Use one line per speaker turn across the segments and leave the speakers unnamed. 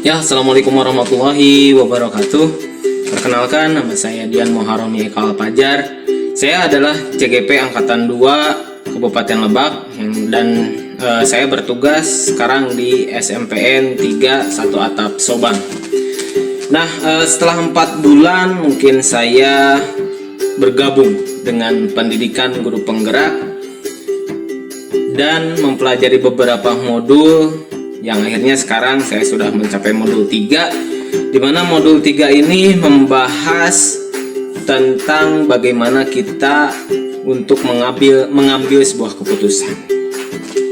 Ya, Assalamualaikum warahmatullahi wabarakatuh. Perkenalkan, nama saya Dian Moharoni Eka Alfajar. Saya adalah CGP Angkatan 2 Kabupaten Lebak dan saya bertugas sekarang di SMPN 3 1 Atap Sobang. Nah, setelah 4 bulan mungkin saya bergabung dengan pendidikan guru penggerak dan mempelajari beberapa modul yang akhirnya sekarang saya sudah mencapai modul 3, di mana modul 3 ini membahas tentang bagaimana kita untuk mengambil sebuah keputusan.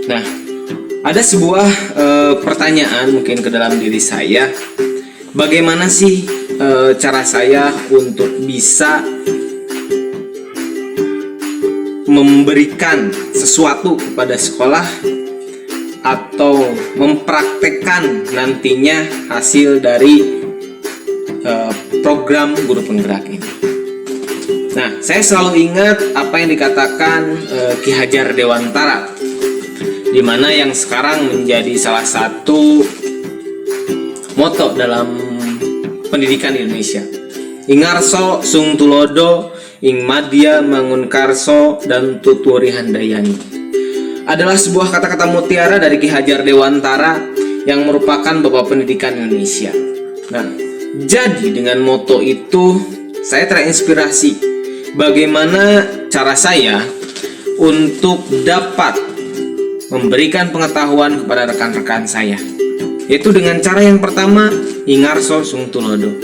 Nah, ada sebuah pertanyaan mungkin ke dalam diri saya, bagaimana sih cara saya untuk bisa memberikan sesuatu kepada sekolah atau mempraktekkan nantinya hasil dari program guru penggerak ini. Nah, saya selalu ingat apa yang dikatakan Ki Hajar Dewantara, di mana yang sekarang menjadi salah satu moto dalam pendidikan Indonesia. Ingarso sung tulodo, ing madya mangun karso, dan tuturi handayani. Adalah sebuah kata-kata mutiara dari Ki Hajar Dewantara yang merupakan bapak pendidikan Indonesia. Nah, jadi dengan moto itu saya terinspirasi bagaimana cara saya untuk dapat memberikan pengetahuan kepada rekan-rekan saya, yaitu dengan cara yang pertama, ingarso sung tulodo,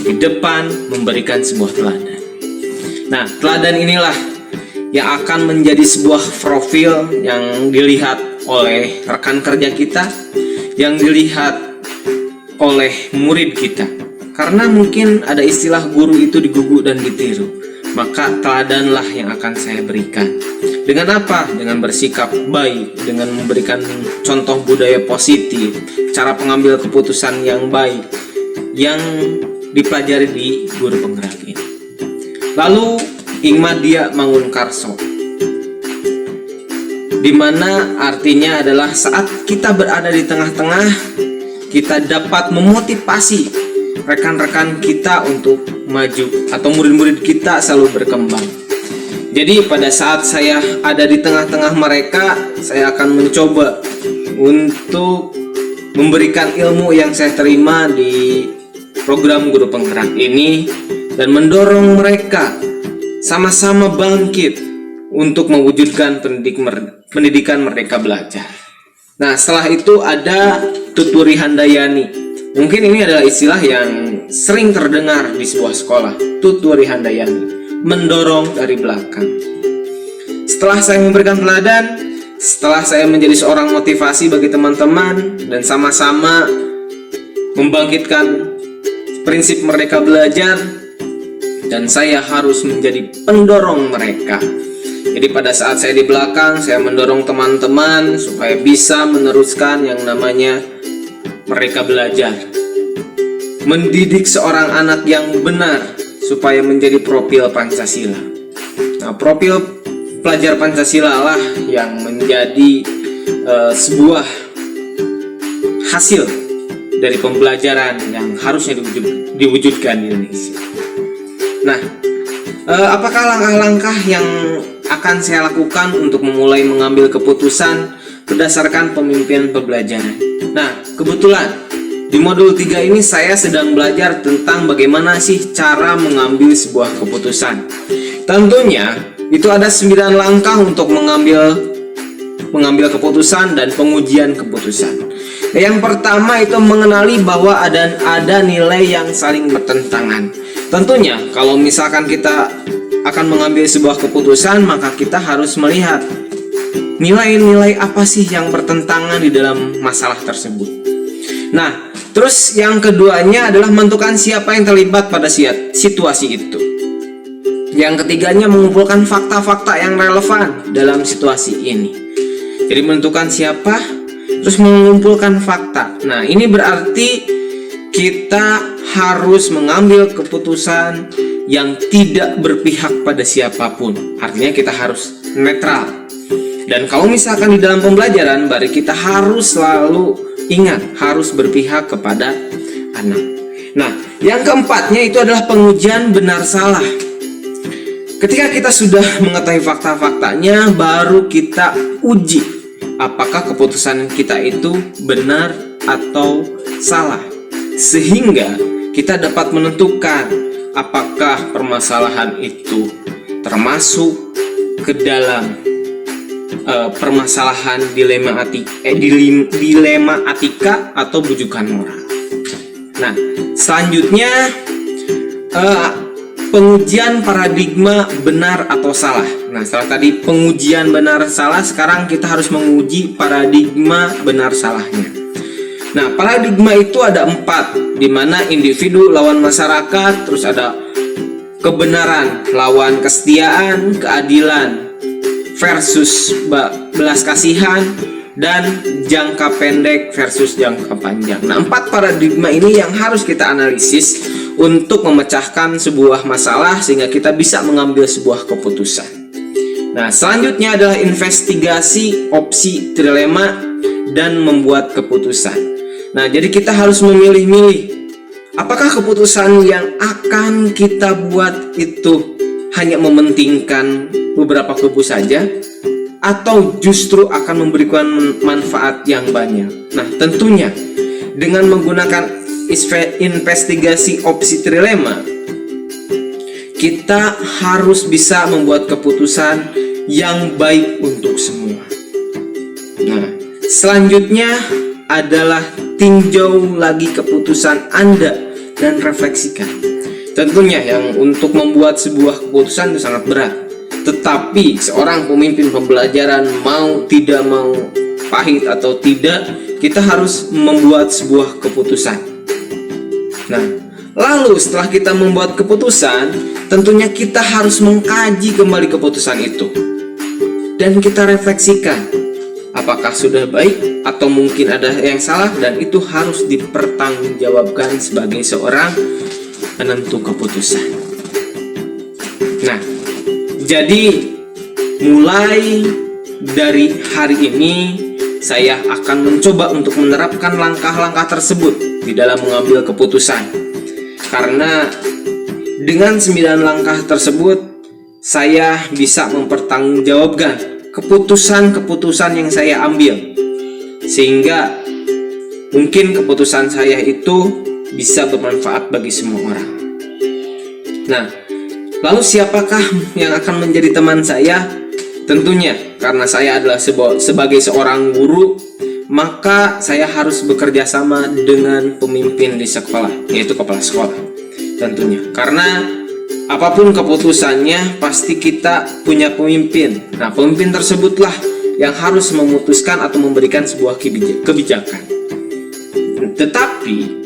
di depan memberikan sebuah teladan. Nah, teladan inilah yang akan menjadi sebuah profil yang dilihat oleh rekan kerja kita, yang dilihat oleh murid kita. Karena mungkin ada istilah guru itu digugu dan ditiru, maka teladanlah yang akan saya berikan. Dengan apa? Dengan bersikap baik, dengan memberikan contoh budaya positif, cara pengambil keputusan yang baik yang dipelajari di guru penggerak ini. Lalu ing madya mangun karso, dimana artinya adalah saat kita berada di tengah-tengah, kita dapat memotivasi rekan-rekan kita untuk maju, atau murid-murid kita selalu berkembang. Jadi pada saat saya ada di tengah-tengah mereka, saya akan mencoba untuk memberikan ilmu yang saya terima di program guru penggerak ini dan mendorong mereka sama-sama bangkit untuk mewujudkan pendidikan Merdeka Belajar. Nah, setelah itu ada tuturi handayani. Mungkin ini adalah istilah yang sering terdengar di sebuah sekolah. Tuturi handayani, mendorong dari belakang. Setelah saya memberikan teladan, setelah saya menjadi seorang motivasi bagi teman-teman dan sama-sama membangkitkan prinsip Merdeka Belajar, dan saya harus menjadi pendorong mereka. Jadi pada saat saya di belakang, saya mendorong teman-teman supaya bisa meneruskan yang namanya Merdeka Belajar. Mendidik seorang anak yang benar supaya menjadi profil Pancasila. Nah, profil pelajar Pancasila lah yang menjadi sebuah hasil dari pembelajaran yang harusnya diwujudkan di Indonesia. Nah, apakah langkah-langkah yang akan saya lakukan untuk memulai mengambil keputusan berdasarkan pemimpin pembelajaran? Nah, kebetulan di modul 3 ini saya sedang belajar tentang bagaimana sih cara mengambil sebuah keputusan. Tentunya itu ada 9 langkah untuk mengambil keputusan dan pengujian keputusan. Yang pertama itu mengenali bahwa ada nilai yang saling bertentangan. Tentunya kalau misalkan kita akan mengambil sebuah keputusan, maka kita harus melihat nilai-nilai apa sih yang bertentangan di dalam masalah tersebut. Nah, terus yang keduanya adalah menentukan siapa yang terlibat pada situasi itu. Yang ketiganya mengumpulkan fakta-fakta yang relevan dalam situasi ini. Jadi menentukan siapa, terus mengumpulkan fakta. Nah, ini berarti kita harus mengambil keputusan yang tidak berpihak pada siapapun. Artinya kita harus netral. Dan kalau misalkan di dalam pembelajaran, berarti kita harus selalu Ingat, harus berpihak kepada anak. Nah, yang keempatnya itu adalah pengujian benar salah. Ketika kita sudah mengetahui fakta-faktanya, baru kita uji apakah keputusan kita itu benar atau salah, sehingga kita dapat menentukan apakah permasalahan itu termasuk ke dalam permasalahan dilema etika atau bujukan moral. Nah, selanjutnya pengujian paradigma benar atau salah. Nah, setelah tadi pengujian benar salah, sekarang kita harus menguji paradigma benar salahnya. Nah, paradigma itu ada 4, di mana individu lawan masyarakat, terus ada kebenaran lawan kesetiaan, keadilan versus belas kasihan, dan jangka pendek versus jangka panjang. Nah, 4 paradigma ini yang harus kita analisis untuk memecahkan sebuah masalah sehingga kita bisa mengambil sebuah keputusan. Nah, selanjutnya adalah investigasi opsi trilema dan membuat keputusan. Nah, jadi kita harus memilih-milih apakah keputusan yang akan kita buat itu hanya mementingkan beberapa kubu saja, atau justru akan memberikan manfaat yang banyak. Nah, tentunya dengan menggunakan investigasi opsi trilema, kita harus bisa membuat keputusan yang baik untuk semua. Nah, selanjutnya adalah tinjau lagi keputusan Anda dan refleksikan. Tentunya yang untuk membuat sebuah keputusan itu sangat berat. Tetapi seorang pemimpin pembelajaran mau tidak mau, pahit atau tidak, kita harus membuat sebuah keputusan. Nah, lalu setelah kita membuat keputusan, tentunya kita harus mengkaji kembali keputusan itu. Dan kita refleksikan, apakah sudah baik atau mungkin ada yang salah, dan itu harus dipertanggungjawabkan sebagai seorang penentu keputusan. Nah, jadi mulai dari hari ini saya akan mencoba untuk menerapkan langkah-langkah tersebut di dalam mengambil keputusan. Karena dengan 9 langkah tersebut saya bisa mempertanggungjawabkan keputusan-keputusan yang saya ambil, sehingga mungkin keputusan saya itu bisa bermanfaat bagi semua orang. Nah, lalu siapakah yang akan menjadi teman saya? Tentunya karena saya adalah sebagai seorang guru, maka saya harus bekerja sama dengan pemimpin di sekolah, yaitu kepala sekolah. Tentunya karena apapun keputusannya pasti kita punya pemimpin. Nah, pemimpin tersebutlah yang harus memutuskan atau memberikan sebuah kebijakan. Tetapi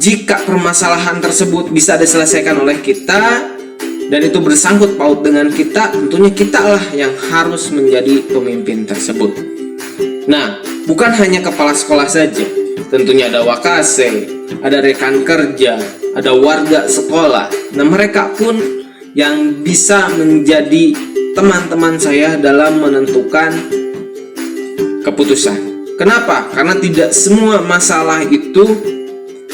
jika permasalahan tersebut bisa diselesaikan oleh kita dan itu bersangkut paut dengan kita, tentunya kitalah yang harus menjadi pemimpin tersebut. Nah, bukan hanya kepala sekolah saja, tentunya ada wakase, ada rekan kerja, ada warga sekolah. Nah, mereka pun yang bisa menjadi teman-teman saya dalam menentukan keputusan. Kenapa? Karena tidak semua masalah itu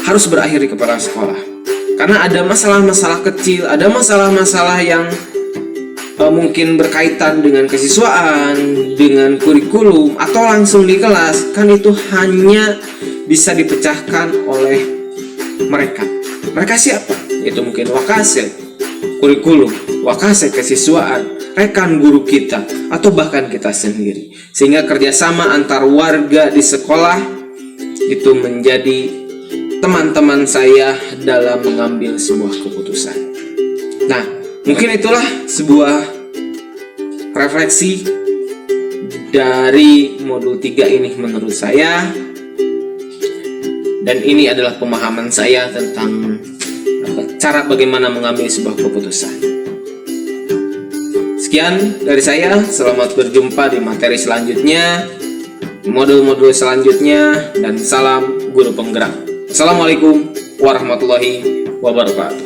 harus berakhir di kepala sekolah. Karena ada masalah-masalah kecil, ada masalah-masalah yang mungkin berkaitan dengan kesiswaan, dengan kurikulum, atau langsung di kelas. Kan itu hanya bisa dipecahkan oleh mereka. Mereka siapa? Itu mungkin wakase kurikulum, wakase kesiswaan, rekan guru kita, atau bahkan kita sendiri. Sehingga kerjasama antar warga di sekolah itu menjadi teman-teman saya dalam mengambil sebuah keputusan. Nah, mungkin itulah sebuah refleksi dari modul 3 ini menurut saya. Dan ini adalah pemahaman saya tentang cara bagaimana mengambil sebuah keputusan. Sekian dari saya, selamat berjumpa di materi selanjutnya, modul-modul selanjutnya, dan salam guru penggerak. Assalamualaikum warahmatullahi wabarakatuh.